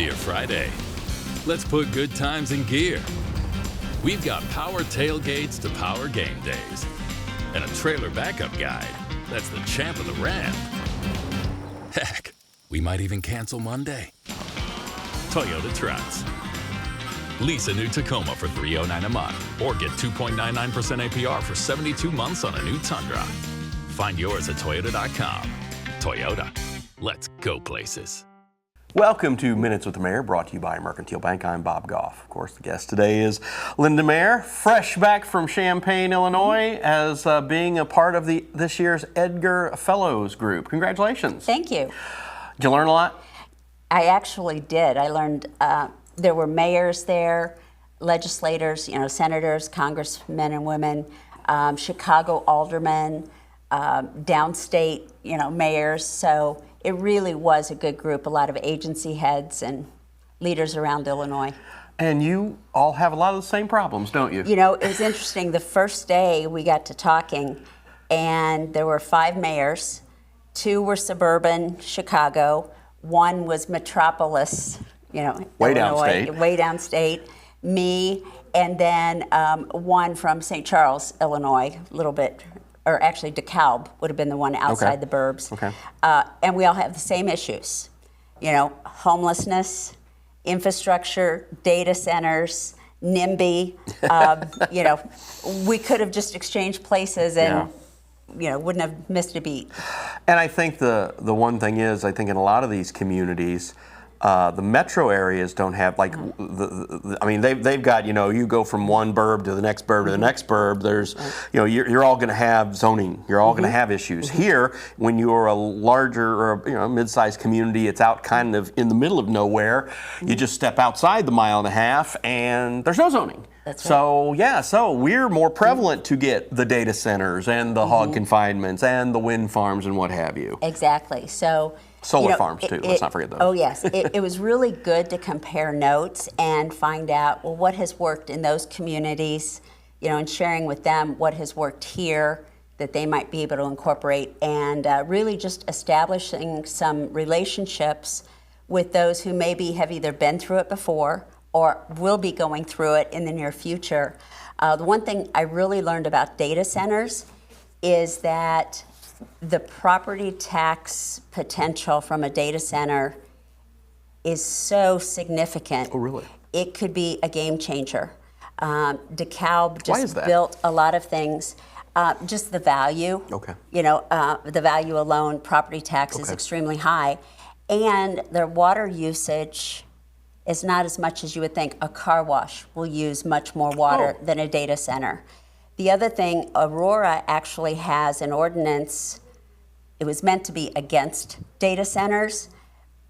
Dear Friday, let's put good times in gear. We've got power tailgates to power game days and a trailer backup guide that's the champ of the ramp. Heck, we might even cancel Monday. Toyota Trucks. Lease a new Tacoma for $309 a month or get 2.99% APR for 72 months on a new Tundra. Find yours at Toyota.com. Toyota, let's go places. Welcome to Minutes with the Mayor, brought to you by Mercantile Bank. I'm Bob Gough. Of course, the guest today is Linda Moore, fresh back from Champaign, Illinois, as being a part of this year's Edgar Fellows group. Congratulations. Thank you. Did you learn a lot? I actually did. I learned there were mayors there, legislators, senators, congressmen and women, Chicago aldermen, downstate, mayors. So it really was a good group, a lot of agency heads and leaders around Illinois. And you all have a lot of the same problems, don't you? It was interesting. The first day we got to talking, and there were 5 mayors. 2 were suburban Chicago. 1 was metropolis, way Illinois, way downstate. Me, and then 1 from St. Charles, Illinois, a little bit. Or actually DeKalb would have been the one outside the burbs. Okay. And we all have the same issues, homelessness, infrastructure, data centers, NIMBY. We could have just exchanged places and, wouldn't have missed a beat. And I think the one thing is, I think in a lot of these communities, the metro areas don't have they've got you go from one burb to the next burb to the next burb. There's you're all going to have zoning. You're all going to have issues. Here, when you're a larger or a mid-sized community, it's out kind of in the middle of nowhere. You just step outside the mile and a half, and there's no zoning. That's right. So we're more prevalent to get the data centers and the hog confinements and the wind farms and what have you. Exactly. So. Solar farms, too. Let's not forget those. Oh, yes. It was really good to compare notes and find out, what has worked in those communities, and sharing with them what has worked here that they might be able to incorporate, and really just establishing some relationships with those who maybe have either been through it before or will be going through it in the near future. The one thing I really learned about data centers is that the property tax potential from a data center is so significant. Oh, really? It could be a game changer. DeKalb Why is just that? built a lot of things. Just the value. Okay. The value alone, property tax is extremely high. And their water usage is not as much as you would think. A car wash will use much more water than a data center. The other thing, Aurora actually has an ordinance. It was meant to be against data centers,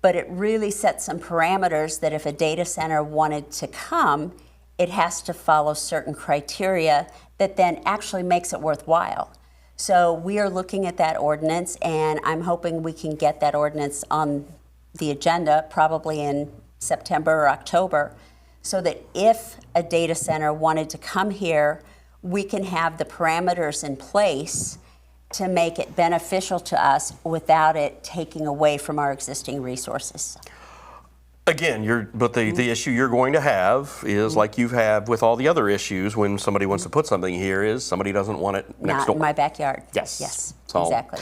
but it really sets some parameters that if a data center wanted to come, it has to follow certain criteria that then actually makes it worthwhile. So we are looking at that ordinance, and I'm hoping we can get that ordinance on the agenda probably in September or October, so that if a data center wanted to come here, we can have the parameters in place to make it beneficial to us without it taking away from our existing resources. Again, the issue you're going to have is like you have with all the other issues when somebody wants to put something here is somebody doesn't want it next door. Not in my backyard. Yes. So, exactly.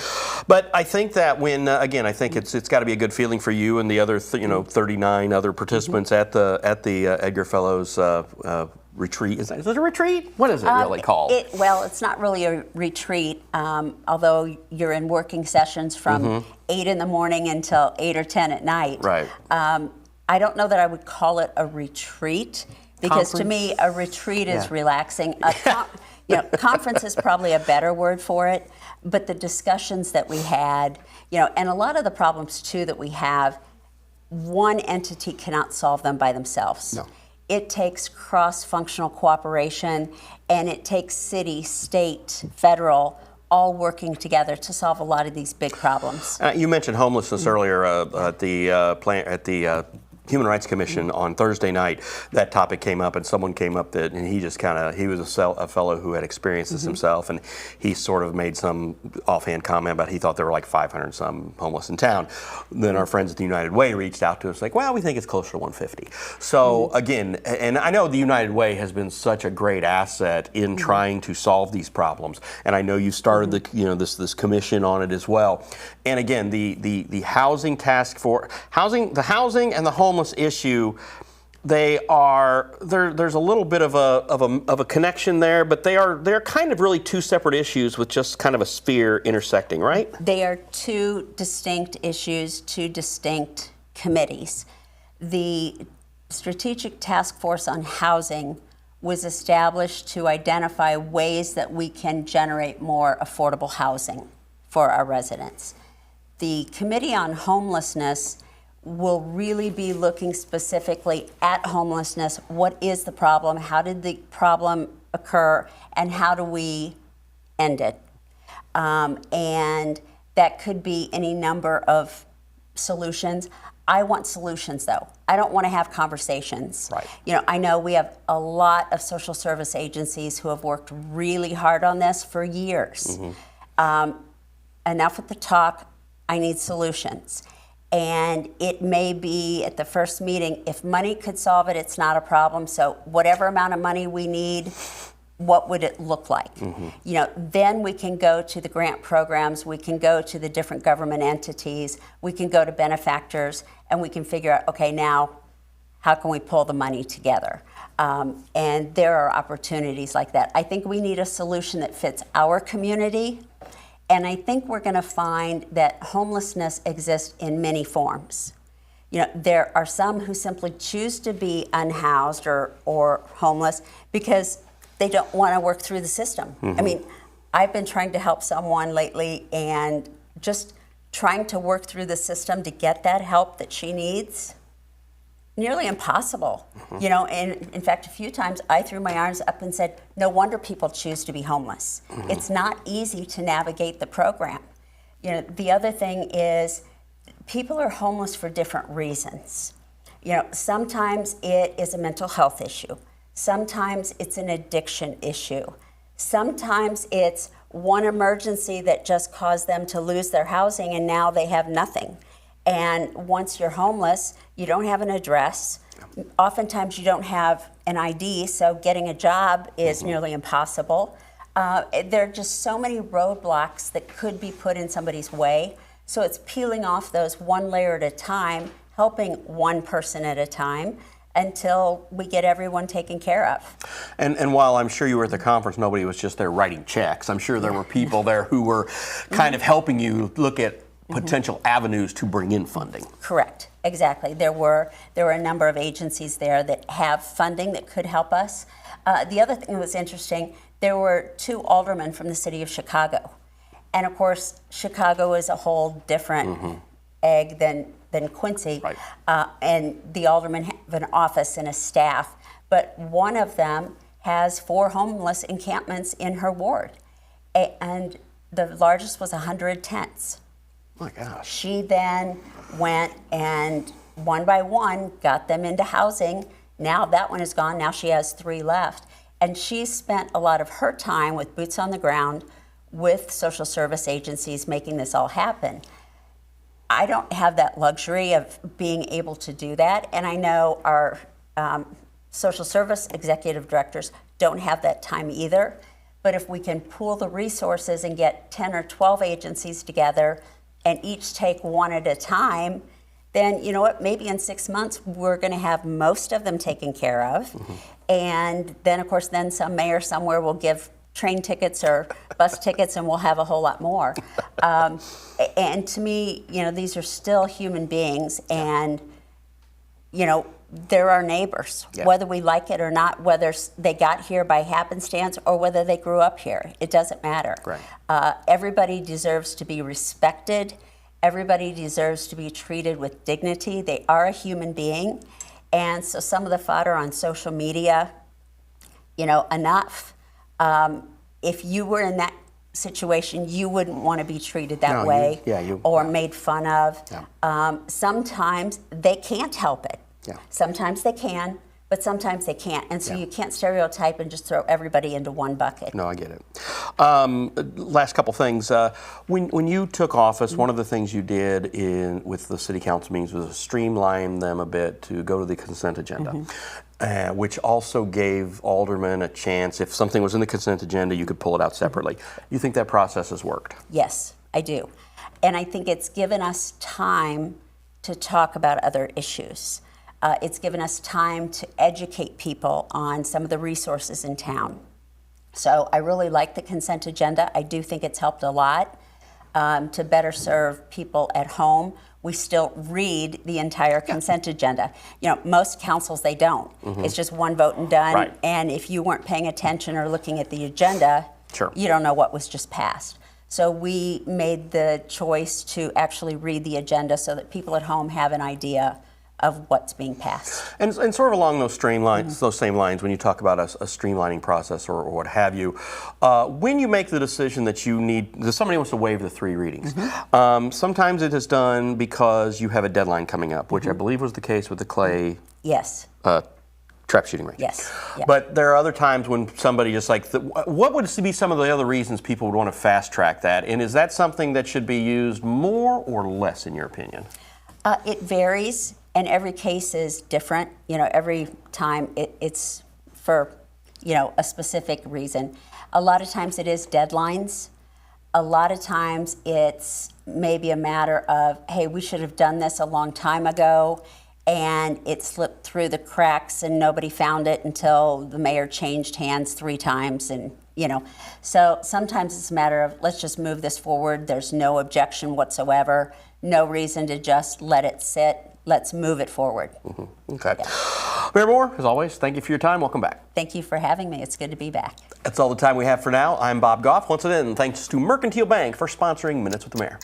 But I think that when I think it's got to be a good feeling for you and the other 39 other participants at the Edgar Fellows retreat. Is it a retreat? What is it really called? It's not really a retreat, although you're in working sessions from 8 in the morning until 8 or 10 at night. Right. I don't know that I would call it a retreat, because to me, a retreat is relaxing. Conference is probably a better word for it, but the discussions that we had, and a lot of the problems too that we have, one entity cannot solve them by themselves. No. It takes cross-functional cooperation, and it takes city, state, federal, all working together to solve a lot of these big problems. You mentioned homelessness earlier at the Human Rights Commission on Thursday night, that topic came up, and someone came up that, and he just he was a fellow who had experienced this himself, and he sort of made some offhand comment about he thought there were like 500 some homeless in town. Then our friends at the United Way reached out to us like, well, we think it's closer to 150. So again, and I know the United Way has been such a great asset in trying to solve these problems, and I know you started this commission on it as well. And again, the housing task force, the housing and the homeless issue, there's a little bit of a connection there, but they're kind of really two separate issues with just kind of a sphere intersecting, right? They are two distinct issues, two distinct committees. The Strategic Task Force on Housing was established to identify ways that we can generate more affordable housing for our residents. The Committee on Homelessness will really be looking specifically at homelessness. What is the problem? How did the problem occur? And how do we end it? And that could be any number of solutions. I want solutions, though. I don't want to have conversations. Right. You know, I know we have a lot of social service agencies who have worked really hard on this for years. Enough with the talk. I need solutions. And it may be at the first meeting, if money could solve it, it's not a problem. So whatever amount of money we need, what would it look like? You know, then we can go to the grant programs, we can go to the different government entities, we can go to benefactors, and we can figure out, okay, now how can we pull the money together? And there are opportunities like that. I think we need a solution that fits our community. And I think we're going to find that homelessness exists in many forms. You know, there are some who simply choose to be unhoused or homeless because they don't want to work through the system. I mean, I've been trying to help someone lately, and just trying to work through the system to get that help that she needs, nearly impossible. You know, and in fact, a few times I threw my arms up and said, no wonder people choose to be homeless. It's not easy to navigate the program. You know, the other thing is people are homeless for different reasons. You know, sometimes it is a mental health issue. Sometimes it's an addiction issue. Sometimes it's one emergency that just caused them to lose their housing and now they have nothing. And once you're homeless, you don't have an address. Oftentimes you don't have an ID, so getting a job is nearly impossible. There are just so many roadblocks that could be put in somebody's way. So it's peeling off those one layer at a time, helping one person at a time, until we get everyone taken care of. And while I'm sure you were at the conference, nobody was just there writing checks. I'm sure there were people there who were kind of helping you look at potential avenues to bring in funding. Correct, exactly. There were a number of agencies there that have funding that could help us. The other thing that was interesting, there were 2 aldermen from the city of Chicago. And of course, Chicago is a whole different egg than Quincy. Right. And the aldermen have an office and a staff, but one of them has 4 homeless encampments in her ward. And the largest was 100 tents. Oh my gosh. She then went and one by one got them into housing. Now that one is gone. Now she has 3 left. And she spent a lot of her time with boots on the ground with social service agencies making this all happen. I don't have that luxury of being able to do that. And I know our social service executive directors don't have that time either. But if we can pool the resources and get 10 or 12 agencies together and each take one at a time, then you know what, maybe in 6 months we're going to have most of them taken care of. And then of course then some mayor somewhere will give train tickets or bus tickets and we'll have a whole lot more. And to me, you know, these are still human beings, and you know, they're our neighbors, whether we like it or not, whether they got here by happenstance or whether they grew up here. It doesn't matter. Right. Everybody deserves to be respected. Everybody deserves to be treated with dignity. They are a human being. And so some of the fodder on social media, you know, enough. If you were in that situation, you wouldn't want to be treated that way or made fun of. Sometimes they can't help it. Yeah. Sometimes they can, but sometimes they can't. And so you can't stereotype and just throw everybody into one bucket. No, I get it. Last couple things. When you took office, one of the things you did with the city council meetings was streamline them a bit to go to the consent agenda, which also gave aldermen a chance. If something was in the consent agenda, you could pull it out separately. You think that process has worked? Yes, I do. And I think it's given us time to talk about other issues. It's given us time to educate people on some of the resources in town. So I really like the consent agenda. I do think it's helped a lot to better serve people at home. We still read the entire consent agenda. You know, most councils, they don't. It's just one vote and done. Right. And if you weren't paying attention or looking at the agenda, you don't know what was just passed. So we made the choice to actually read the agenda so that people at home have an idea of what's being passed. And sort of along those same lines, when you talk about a streamlining process or what have you, when you make the decision that somebody wants to waive the 3 readings, sometimes it is done because you have a deadline coming up, which I believe was the case with the Clay trap shooting range. Yes. Yep. But there are other times when somebody just what would be some of the other reasons people would want to fast track that? And is that something that should be used more or less, in your opinion? It varies. And every case is different. You know, every time it's for, a specific reason. A lot of times it is deadlines. A lot of times it's maybe a matter of, hey, we should have done this a long time ago, and it slipped through the cracks and nobody found it until the mayor changed hands 3 times. And, so sometimes it's a matter of, let's just move this forward. There's no objection whatsoever. No reason to just let it sit. Let's move it forward. Okay. Yeah. Mayor Moore, as always, thank you for your time. Welcome back. Thank you for having me. It's good to be back. That's all the time we have for now. I'm Bob Gough. Once again, thanks to Mercantile Bank for sponsoring Minutes with the Mayor.